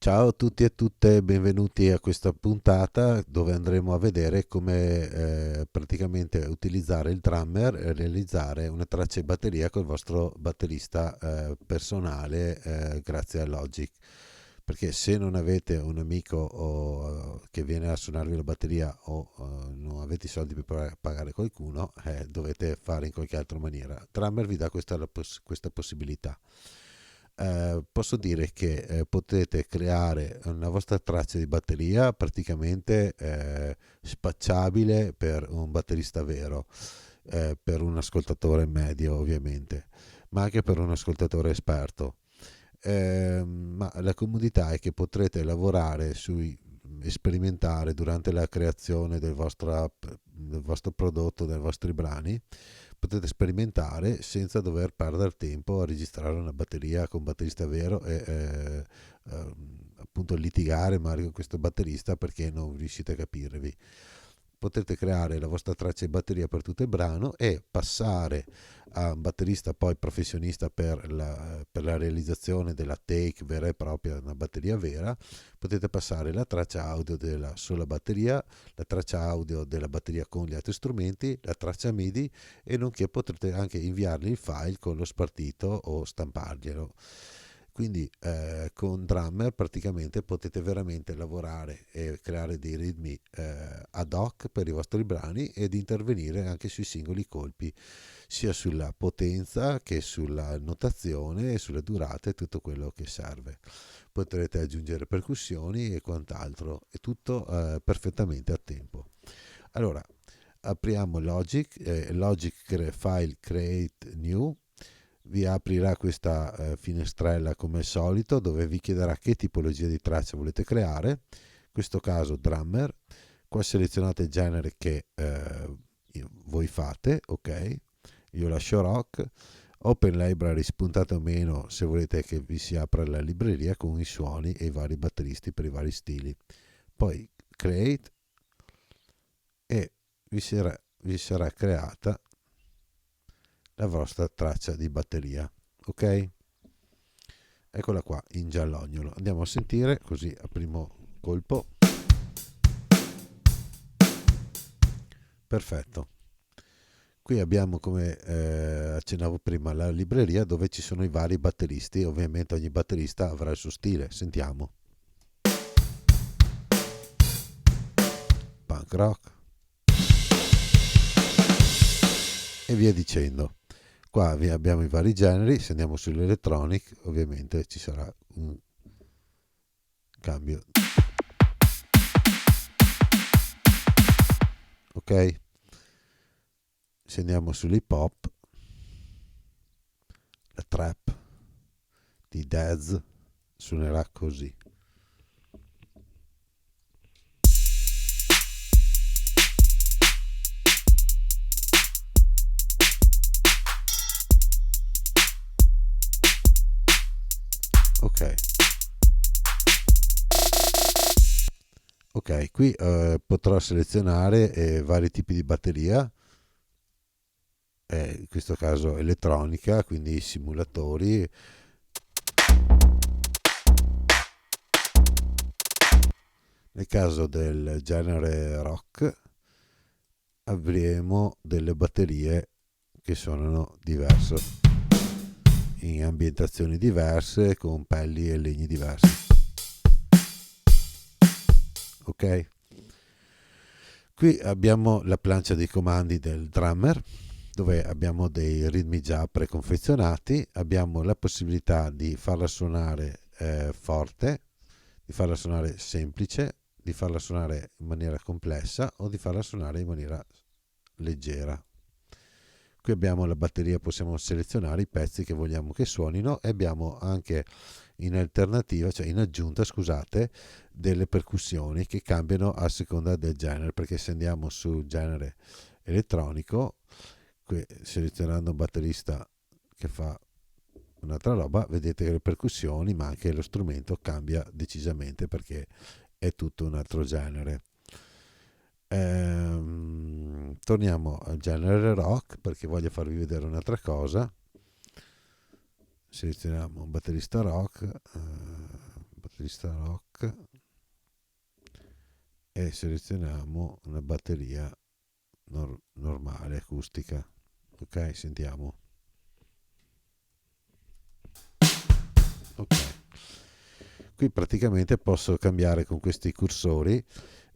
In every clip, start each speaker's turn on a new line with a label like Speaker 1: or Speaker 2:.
Speaker 1: Ciao a tutti e a tutte, benvenuti a questa puntata dove andremo a vedere come praticamente utilizzare il drummer e realizzare una traccia di batteria col vostro batterista personale grazie a Logic. Perché se non avete un amico che viene a suonarvi la batteria o non avete i soldi per pagare qualcuno, dovete fare in qualche altra maniera. Drummer vi dà questa possibilità. Posso dire che potete creare una vostra traccia di batteria praticamente spacciabile per un batterista vero, per un ascoltatore medio ovviamente, ma anche per un ascoltatore esperto. Ma la comodità è che potrete lavorare sperimentare durante la creazione del vostro prodotto, dei vostri brani. Potete sperimentare senza dover perdere tempo a registrare una batteria con un batterista vero e appunto litigare magari con questo batterista perché non riuscite a capirvi. Potrete creare la vostra traccia di batteria per tutto il brano e passare a un batterista poi professionista per la realizzazione della take vera e propria, una batteria vera. Potete passare la traccia audio della sola batteria, la traccia audio della batteria con gli altri strumenti, la traccia MIDI e nonché potrete anche inviargli il file con lo spartito o stamparglielo. Quindi con Drummer praticamente potete veramente lavorare e creare dei ritmi ad hoc per i vostri brani ed intervenire anche sui singoli colpi, sia sulla potenza che sulla notazione e sulle durate e tutto quello che serve. Potrete aggiungere percussioni e quant'altro, è tutto perfettamente a tempo. Allora, apriamo Logic, Logic File Create New. Vi aprirà questa finestrella come al solito dove vi chiederà che tipologia di traccia volete creare, in questo caso drummer. Qua selezionate il genere che voi fate, ok, io lascio rock. Open Library, spuntate o meno se volete che vi si apra la libreria con i suoni e i vari batteristi per i vari stili. Poi create e vi sarà creata la vostra traccia di batteria, ok? Eccola qua in giallognolo. Andiamo a sentire così a primo colpo. Perfetto. Qui abbiamo, come accennavo prima, la libreria dove ci sono i vari batteristi. Ovviamente ogni batterista avrà il suo stile. Sentiamo. Punk rock e via dicendo. Qua abbiamo i vari generi. Se andiamo sull'electronic ovviamente ci sarà un cambio, ok. Se andiamo sull'hip hop, la trap di Daz suonerà così. Ok. Ok, qui potrò selezionare vari tipi di batteria, in questo caso elettronica, quindi simulatori. Nel caso del genere rock avremo delle batterie che suonano diverso, in ambientazioni diverse, con pelli e legni diversi. Ok? Qui abbiamo la plancia dei comandi del drummer, dove abbiamo dei ritmi già preconfezionati. Abbiamo la possibilità di farla suonare forte, di farla suonare semplice, di farla suonare in maniera complessa o di farla suonare in maniera leggera. Qui abbiamo la batteria, possiamo selezionare i pezzi che vogliamo che suonino e abbiamo anche in alternativa, cioè in aggiunta, scusate, delle percussioni che cambiano a seconda del genere, perché se andiamo sul genere elettronico, qui, selezionando un batterista che fa un'altra roba, vedete che le percussioni ma anche lo strumento cambia decisamente perché è tutto un altro genere. Torniamo al genere rock perché voglio farvi vedere un'altra cosa. Selezioniamo un batterista rock e selezioniamo una batteria normale, acustica. Ok, sentiamo. Ok, qui praticamente posso cambiare con questi cursori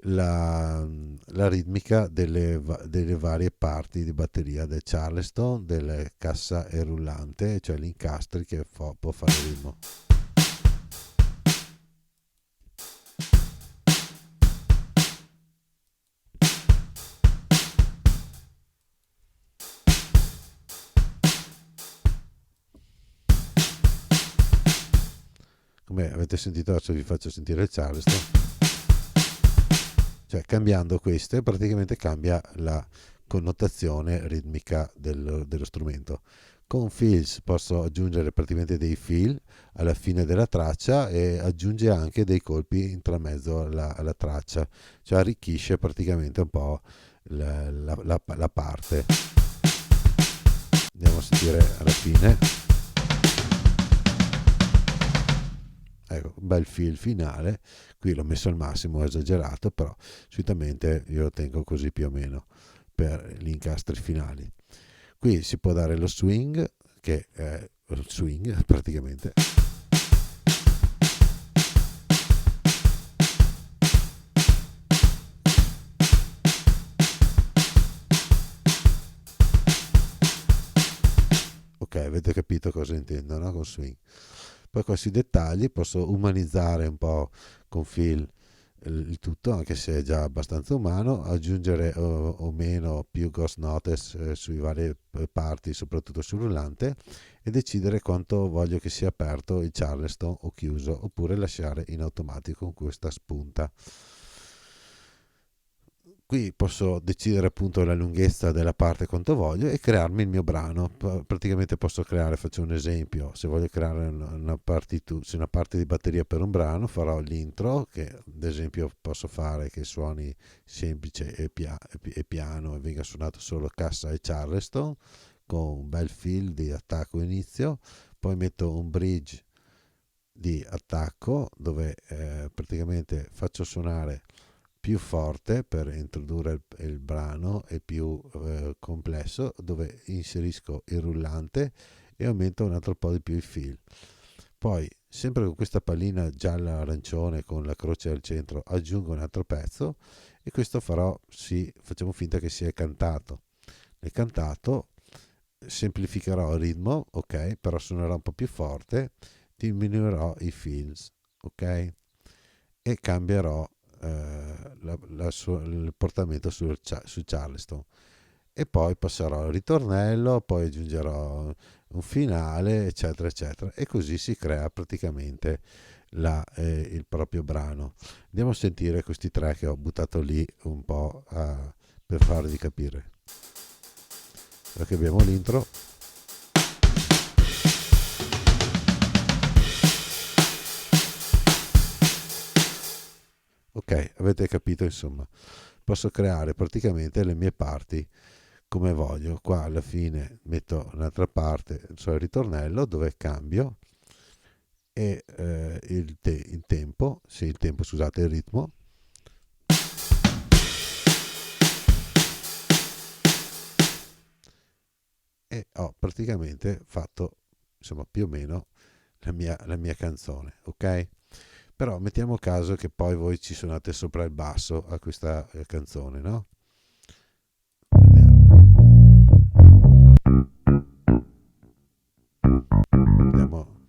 Speaker 1: la ritmica delle varie parti di batteria del Charleston, della cassa e rullante, cioè gli incastri che può fare il ritmo. Come avete sentito, adesso vi faccio sentire il Charleston. Cioè, cambiando queste, praticamente cambia la connotazione ritmica dello strumento. Con fills posso aggiungere praticamente dei fill alla fine della traccia e aggiunge anche dei colpi intramezzo alla traccia, cioè arricchisce praticamente un po' la parte. Andiamo a sentire alla fine. Ecco, un bel fill finale, qui l'ho messo al massimo, ho esagerato, però solitamente io lo tengo così più o meno per gli incastri finali. Qui si può dare lo swing, che è il swing praticamente. Ok, avete capito cosa intendo, no? Con swing. Poi questi dettagli posso umanizzare un po' con Phil il tutto, anche se è già abbastanza umano, aggiungere o meno più ghost notice sui vari parti, soprattutto sul rullante, e decidere quanto voglio che sia aperto il Charleston o chiuso, oppure lasciare in automatico con questa spunta. Qui posso decidere appunto la lunghezza della parte quanto voglio e crearmi il mio brano. Praticamente posso creare, faccio un esempio, se voglio creare una parte di batteria per un brano, farò l'intro, che ad esempio posso fare che suoni semplice e piano e venga suonato solo cassa e charleston con un bel fill di attacco inizio, poi metto un bridge di attacco dove praticamente faccio suonare più forte per introdurre il brano e più complesso dove inserisco il rullante e aumento un altro po' di più il fill. Poi sempre con questa pallina gialla arancione con la croce al centro aggiungo un altro pezzo e questo farò, sì, facciamo finta che sia cantato. Nel cantato semplificherò il ritmo, ok, però suonerò un po' più forte, diminuirò i fills, ok, e cambierò il portamento su Charleston e poi passerò al ritornello, poi aggiungerò un finale, eccetera, eccetera, e così si crea praticamente il proprio brano. Andiamo a sentire questi tre che ho buttato lì un po' per farvi capire. Perché abbiamo l'intro. Ok, avete capito insomma. Posso creare praticamente le mie parti come voglio. Qua alla fine metto un'altra parte, cioè il ritornello dove cambio e il tempo, sì, il tempo, scusate, il ritmo. E ho praticamente fatto insomma più o meno la mia canzone, ok? Però mettiamo caso che poi voi ci suonate sopra il basso a questa canzone, no? Andiamo.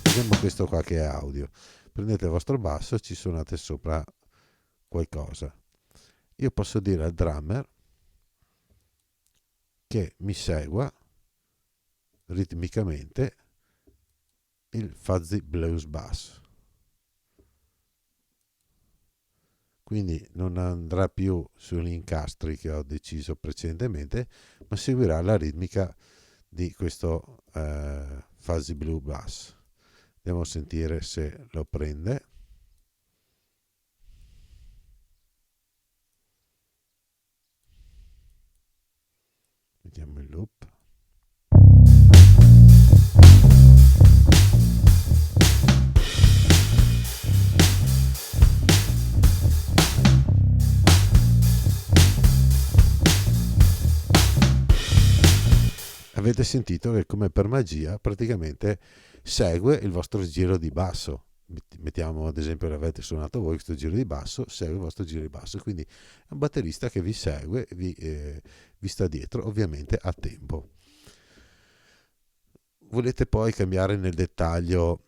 Speaker 1: Prendiamo questo qua che è audio. Prendete il vostro basso e ci suonate sopra qualcosa. Io posso dire al drummer che mi segua ritmicamente il Fuzzy Blues Bass. Quindi non andrà più sugli incastri che ho deciso precedentemente, ma seguirà la ritmica di questo Fuzzy Blue Bass. Andiamo a sentire se lo prende. Mettiamo il loop. Avete sentito che come per magia praticamente segue il vostro giro di basso. Mettiamo ad esempio l'avete suonato voi questo giro di basso, segue il vostro giro di basso, quindi è un batterista che vi segue, vi sta dietro, ovviamente a tempo. Volete poi cambiare nel dettaglio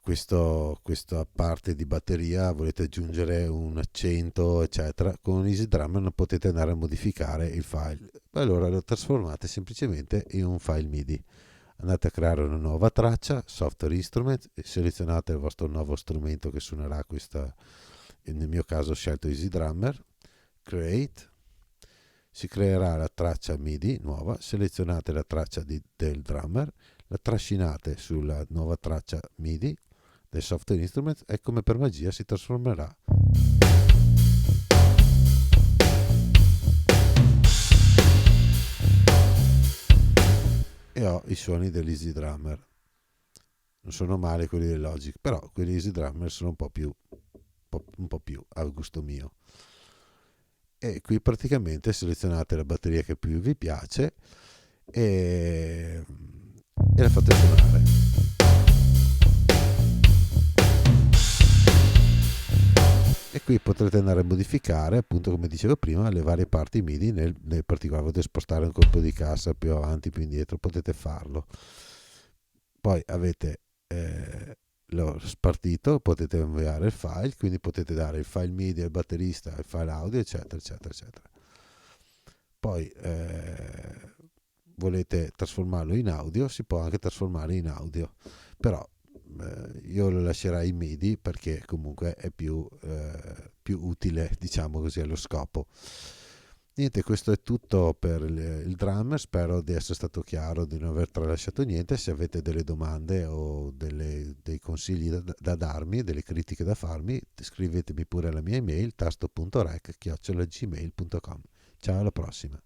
Speaker 1: questa parte di batteria, volete aggiungere un accento eccetera, con EasyDrummer non potete andare a modificare il file, allora lo trasformate semplicemente in un file MIDI. Andate a creare una nuova traccia, Software Instrument, e selezionate il vostro nuovo strumento che suonerà questa, nel mio caso ho scelto EasyDrummer, Create, si creerà la traccia MIDI nuova, selezionate la traccia del drummer, la trascinate sulla nuova traccia MIDI del software instrument e come per magia si trasformerà. E ho i suoni dell'Easy Drummer. Non sono male quelli del Logic, però quelli Easy Drummer sono un po' più al gusto mio. E qui praticamente selezionate la batteria che più vi piace e la fate suonare. E qui potrete andare a modificare, appunto come dicevo prima, le varie parti MIDI, nel particolare potete spostare un colpo di cassa più avanti, più indietro, potete farlo. Poi avete lo spartito, potete inviare il file, quindi potete dare il file MIDI al batterista, il file audio, eccetera, eccetera, eccetera. Poi volete trasformarlo in audio, si può anche trasformare in audio, però io lo lascerei in MIDI perché comunque è più utile, diciamo così, allo scopo. Niente, questo è tutto per il drummer, spero di essere stato chiaro, di non aver tralasciato niente. Se avete delle domande o dei consigli da darmi, delle critiche da farmi, scrivetemi pure alla mia email tasto.rec@gmail.com. Ciao, alla prossima.